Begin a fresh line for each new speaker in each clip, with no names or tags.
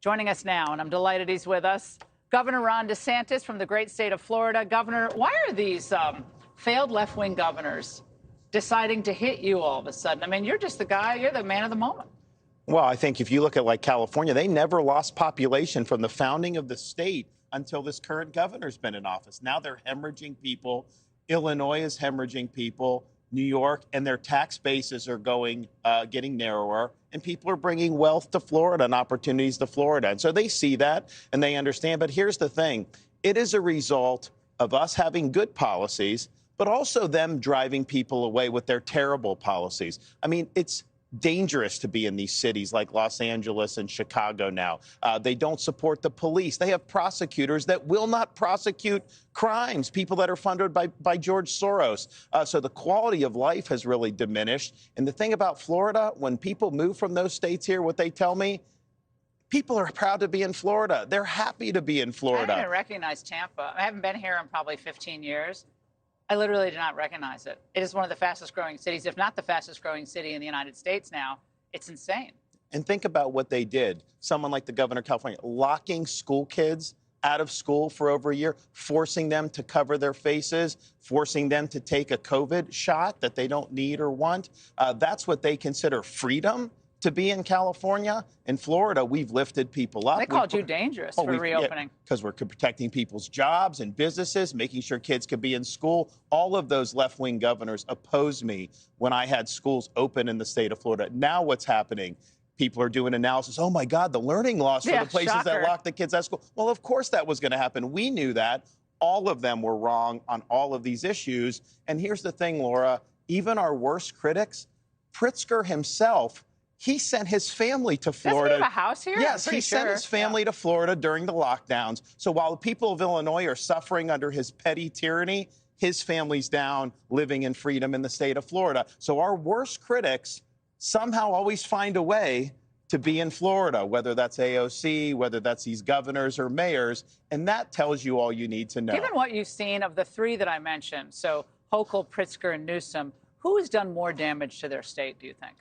Joining us now, and I'm delighted he's with us, Governor Ron Dесантис from the great state of Florida. Governor, why are these failed left-wing governors deciding to hit you all of a sudden? I mean, you're just the guy, you're the man of the moment.
Well, I think if you look at like California, they never lost population from the founding of the state until this current governor's been in office. Now they're hemorrhaging people. Illinois is hemorrhaging people. New York, and their tax bases are getting narrower, and people are bringing wealth to Florida and opportunities to Florida. And so they see that and they understand. But here's the thing. It is a result of us having good policies, but also them driving people away with their terrible policies. I mean, it's dangerous to be in these cities like Los Angeles and Chicago now. They don't support the police. They have prosecutors that will not prosecute crimes, people that are funded by George Soros. So the quality of life has really diminished. And the thing about Florida, when people move from those states here, what they tell me, people are proud to be in Florida. They're happy to be in Florida.
I didn't even recognize Tampa. I haven't been here in probably 15 years. I literally did not recognize it. It is one of the fastest growing cities, if not the fastest growing city in the United States now. It's insane.
And think about what they did. Someone like the governor of California, locking school kids out of school for over a year, forcing them to cover their faces, forcing them to take a COVID shot that they don't need or want. That's what they consider freedom to be in California. In Florida, we've lifted people up.
They called you dangerous for reopening.
Because we're protecting people's jobs and businesses, making sure kids could be in school. All of those left-wing governors opposed me when I had schools open in the state of Florida. Now what's happening? People are doing analysis. Oh, my God, the learning loss for the places that lock the kids out of school. Well, of course that was going to happen. We knew that. All of them were wrong on all of these issues. And here's the thing, Laura, even our worst critics, Pritzker himself, he sent his family to Florida.
Doesn't he have a house here?
Yes, he sent his family to Florida during the lockdowns. So while the people of Illinois are suffering under his petty tyranny, his family's down living in freedom in the state of Florida. So our worst critics somehow always find a way to be in Florida, whether that's AOC, whether that's these governors or mayors. And that tells you all you need to know.
Given what you've seen of the three that I mentioned, so Hochul, Pritzker, and Newsom, who has done more damage to their state, do you think?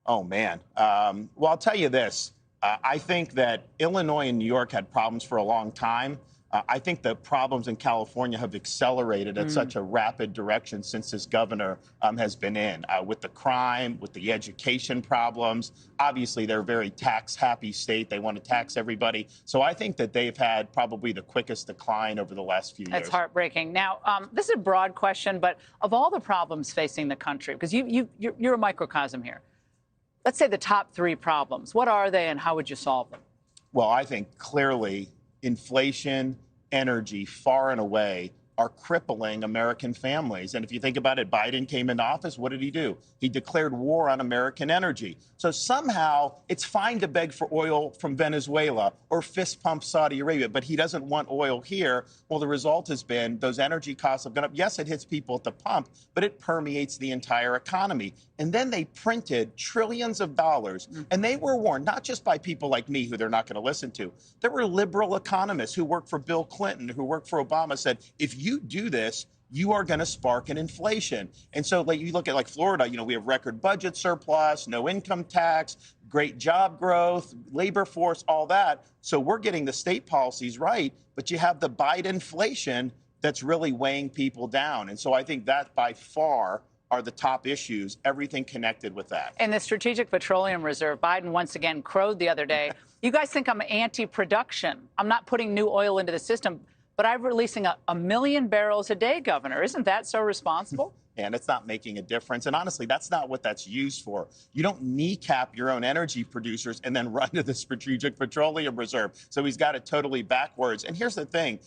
Oh, man. Well, I'll tell you this. I think that Illinois and New York had problems for a long time. I think the problems in California have accelerated at such a rapid direction since this governor has been in, with the crime, with the education problems. Obviously, they're a very tax-happy state. They want to tax everybody. So I think that they've had probably the quickest decline over the last few years.
That's heartbreaking. Now, this is a broad question, but of all the problems facing the country, because you're a microcosm here, let's say the top three problems. What are they and how would you solve them?
Well, I think clearly inflation, energy, far and away, are crippling American families. And if you think about it, Biden came into office. What did he do? He declared war on American energy. So somehow it's fine to beg for oil from Venezuela or fist pump Saudi Arabia, but he doesn't want oil here. Well, the result has been those energy costs have gone up. Yes, it hits people at the pump, but it permeates the entire economy. And then they printed trillions of dollars, and they were warned, not just by people like me who they're not going to listen to. There were liberal economists who worked for Bill Clinton, who worked for Obama, said, if you do this, you are going to spark an inflation. And so like you look at like Florida, you know, we have record budget surplus, no income tax, great job growth, labor force, all that. So we're getting the state policies right, but you have the Biden inflation that's really weighing people down. And so I think that by far are the top issues, everything connected with that.
And the Strategic Petroleum Reserve, Biden once again crowed the other day. You guys think I'm anti-production. I'm not putting new oil into the system, but I'm releasing a million barrels a day, Governor. Isn't that so responsible?
And it's not making a difference. And honestly, that's not what that's used for. You don't kneecap your own energy producers and then run to the Strategic Petroleum Reserve. So he's got it totally backwards. And here's the thing.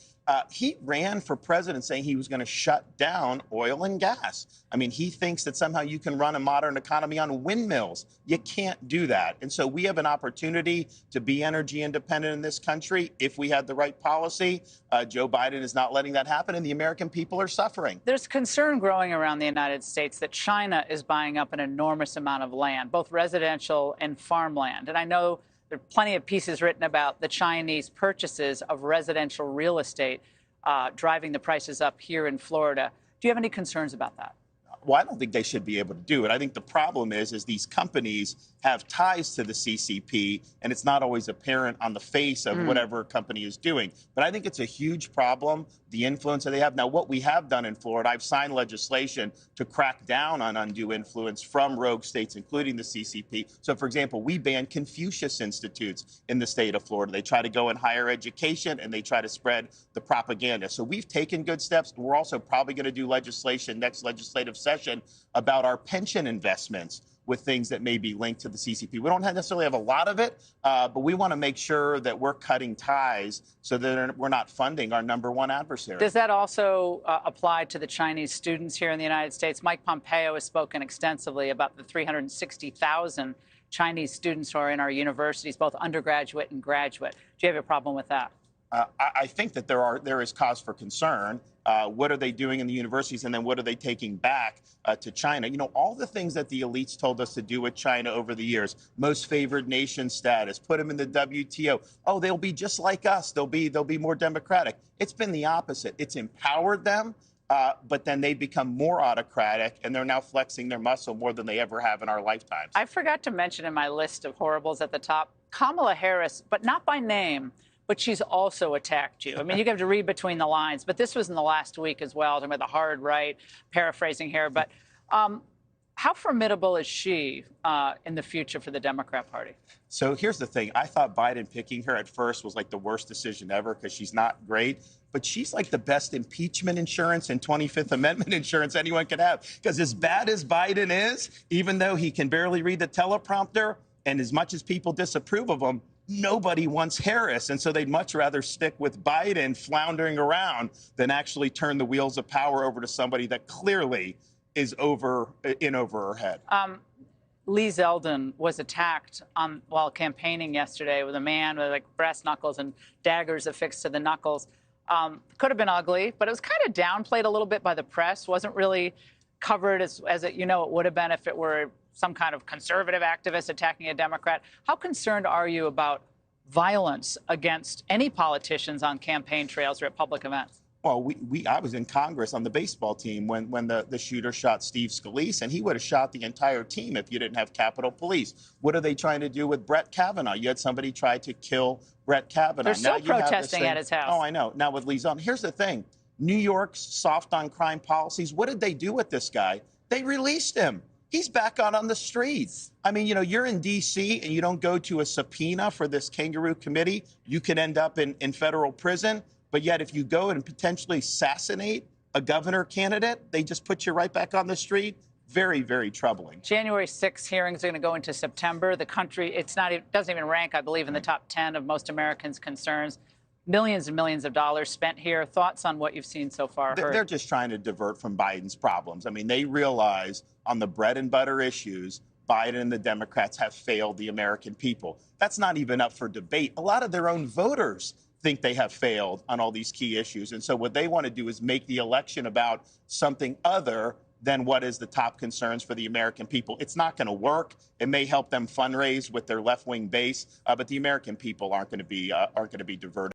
He ran for president saying he was going to shut down oil and gas. I mean, he thinks that somehow you can run a modern economy on windmills. You can't do that. And so we have an opportunity to be energy independent in this country if we had the right policy. Joe Biden is not letting that happen, and the American people are suffering.
There's concern growing around the United States that China is buying up an enormous amount of land, both residential and farmland. And I know there are plenty of pieces written about the Chinese purchases of residential real estate driving the prices up here in Florida. Do you have any concerns about that?
Well, I don't think they should be able to do it. I think the problem is these companies have ties to the CCP, and it's not always apparent on the face of whatever a company is doing. But I think it's a huge problem, the influence that they have. Now, what we have done in Florida, I've signed legislation to crack down on undue influence from rogue states, including the CCP. So, for example, we banned Confucius Institutes in the state of Florida. They try to go in higher education, and they try to spread the propaganda. So we've taken good steps. We're also probably going to do legislation next legislative session about our pension investments with things that may be linked to the CCP. We don't necessarily have a lot of it, but we want to make sure that we're cutting ties so that we're not funding our number one adversary.
Does that also apply to the Chinese students here in the United States? Mike Pompeo has spoken extensively about the 360,000 Chinese students who are in our universities, both undergraduate and graduate. Do you have a problem with that?
I think that there is cause for concern. What are they doing in the universities, and then what are they taking back to China? You know, all the things that the elites told us to do with China over the years, most favored nation status, put them in the WTO. Oh, they'll be just like us. They'll be more democratic. It's been the opposite. It's empowered them, but then they become more autocratic, and they're now flexing their muscle more than they ever have in our lifetimes.
I forgot to mention in my list of horribles at the top, Kamala Harris, but not by name. But she's also attacked you. I mean, you have to read between the lines. But this was in the last week as well, talking about the hard right, paraphrasing here. But how formidable is she in the future for the Democrat Party?
So here's the thing. I thought Biden picking her at first was like the worst decision ever because she's not great. But she's like the best impeachment insurance and 25th Amendment insurance anyone could have. Because as bad as Biden is, even though he can barely read the teleprompter, and as much as people disapprove of him, nobody wants Harris. And so they'd much rather stick with Biden floundering around than actually turn the wheels of power over to somebody that clearly is over her head.
Lee Zeldin was attacked while campaigning yesterday with a man with like brass knuckles and daggers affixed to the knuckles. Could have been ugly, but it was kind of downplayed a little bit by the press. Wasn't really covered as it, it would have been if it were some kind of conservative activist attacking a Democrat. How concerned are you about violence against any politicians on campaign trails or at public events?
Well, I was in Congress on the baseball team when the shooter shot Steve Scalise, and he would have shot the entire team if you didn't have Capitol Police. What are they trying to do with Brett Kavanaugh? You had somebody try to kill Brett Kavanaugh.
They're still protesting at his house.
Oh, I know. Now with Lee Zeldin, here's the thing. New York's soft on crime policies, what did they do with this guy? They released him. He's back out on the streets. I mean, you're in D.C. and you don't go to a subpoena for this kangaroo committee, you could end up in federal prison. But yet if you go and potentially assassinate a governor candidate, they just put you right back on the street. Very, very troubling.
January 6th hearings are going to go into September. The country, doesn't even rank, I believe, in the top 10 of most Americans' concerns. Millions and millions of dollars spent here. Thoughts on what you've seen so far?
They're just trying to divert from Biden's problems. I mean, they realize on the bread and butter issues, Biden and the Democrats have failed the American people. That's not even up for debate. A lot of their own voters think they have failed on all these key issues. And so what they want to do is make the election about something other than what is the top concerns for the American people. It's not going to work. It may help them fundraise with their left-wing base, but the American people aren't going to be diverted.